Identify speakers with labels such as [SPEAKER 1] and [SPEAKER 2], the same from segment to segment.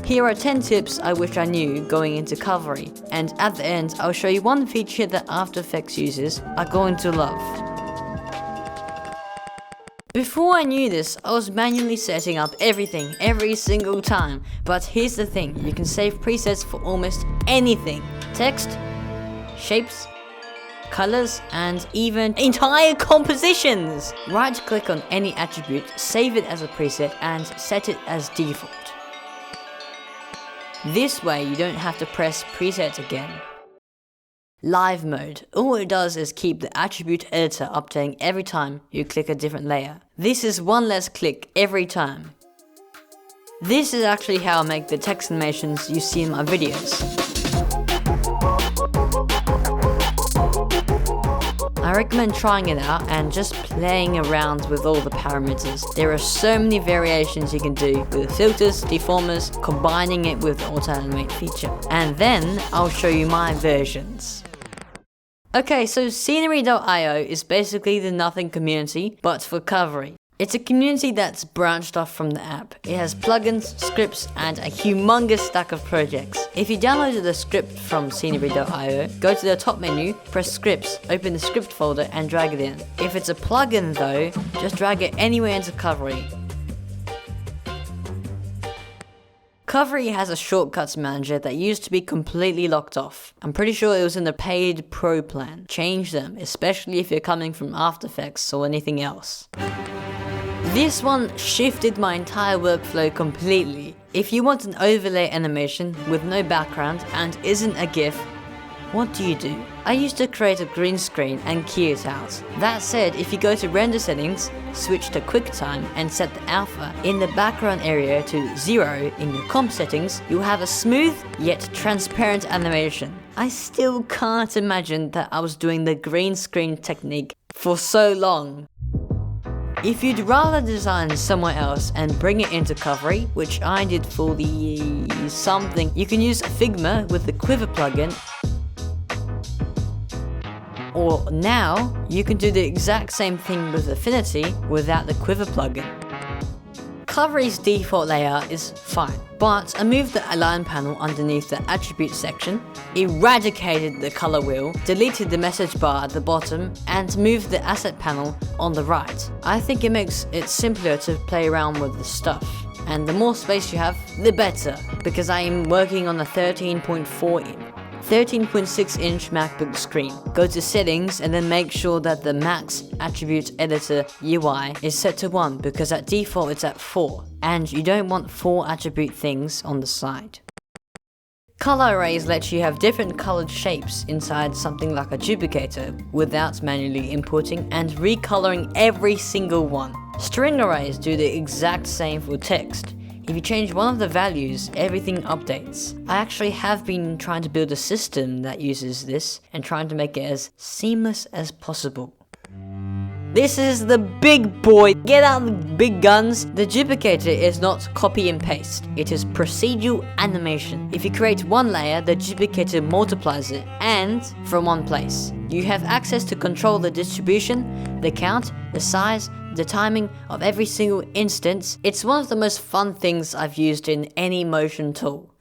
[SPEAKER 1] Here are 10 tips I wish I knew going into Cavalry, and at the end I'll show you one feature that After Effects users are going to love. Before I knew this, I was manually setting up everything every single time, but here's the thing, you can save presets for almost anything. Text, shapes, colors, and even entire compositions! Right click on any attribute, save it as a preset, and set it as default. This way you don't have to press preset again. Live mode. All it does is keep the attribute editor updating every time you click a different layer. This is one less click every time. This is actually how I make the text animations you see in my videos. I recommend trying it out and just playing around with all the parameters. There are so many variations you can do with filters, deformers, combining it with the auto animate feature. And then I'll show you my versions. Okay, so Scenery.io is basically the Nothing community, but for Cavalry. It's a community that's branched off from the app. It has plugins, scripts, and a humongous stack of projects. If you downloaded the script from Scenery.io, go to the top menu, press scripts, open the script folder and drag it in. If it's a plugin though, just drag it anywhere into Cavalry. Cavalry has a shortcuts manager that used to be completely locked off. I'm pretty sure it was in the paid pro plan. Change them, especially if you're coming from After Effects or anything else. This one shifted my entire workflow completely. If you want an overlay animation with no background and isn't a GIF, what do? I used to create a green screen and key it out. That said, if you go to render settings, switch to QuickTime and set the alpha in the background area to 0 in your comp settings, you'll have a smooth yet transparent animation. I still can't imagine that I was doing the green screen technique for so long. If you'd rather design somewhere else and bring it into Cavalry, which I did for the something, you can use Figma with the Quiver plugin. Or now, you can do the exact same thing with Affinity without the Quiver plugin. Cavalry's default layout is fine, but I moved the align panel underneath the attribute section, eradicated the color wheel, deleted the message bar at the bottom, and moved the asset panel on the right. I think it makes it simpler to play around with the stuff. And the more space you have, the better, because I am working on a 13.6 inch MacBook screen. Go to settings and then make sure that the Max Attribute Editor UI is set to 1 because at default it's at 4 and you don't want 4 attribute things on the side. Color arrays let you have different colored shapes inside something like a duplicator without manually importing and recoloring every single one. String arrays do the exact same for text. If you change one of the values, everything updates. I actually have been trying to build a system that uses this and trying to make it as seamless as possible. This is the big boy. Get out the big guns. The duplicator is not copy and paste. It is procedural animation. If you create one layer, the duplicator multiplies it and from one place. You have access to control the distribution, the count, the size, the timing of every single instance. It's one of the most fun things I've used in any motion tool.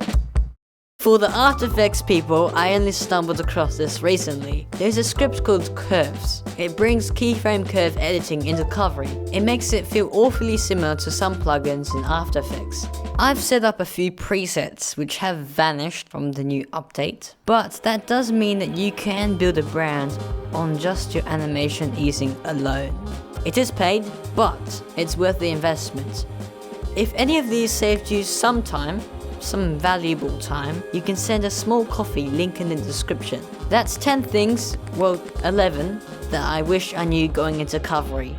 [SPEAKER 1] For the After Effects people, I only stumbled across this recently. There's a script called Curves. It brings keyframe curve editing into Cavalry. It makes it feel awfully similar to some plugins in After Effects. I've set up a few presets which have vanished from the new update, but that does mean that you can build a brand on just your animation easing alone. It is paid, but it's worth the investment. If any of these saved you some time, some valuable time, you can send a small coffee, link in the description. That's 10 things, well 11, that I wish I knew going into Cavalry.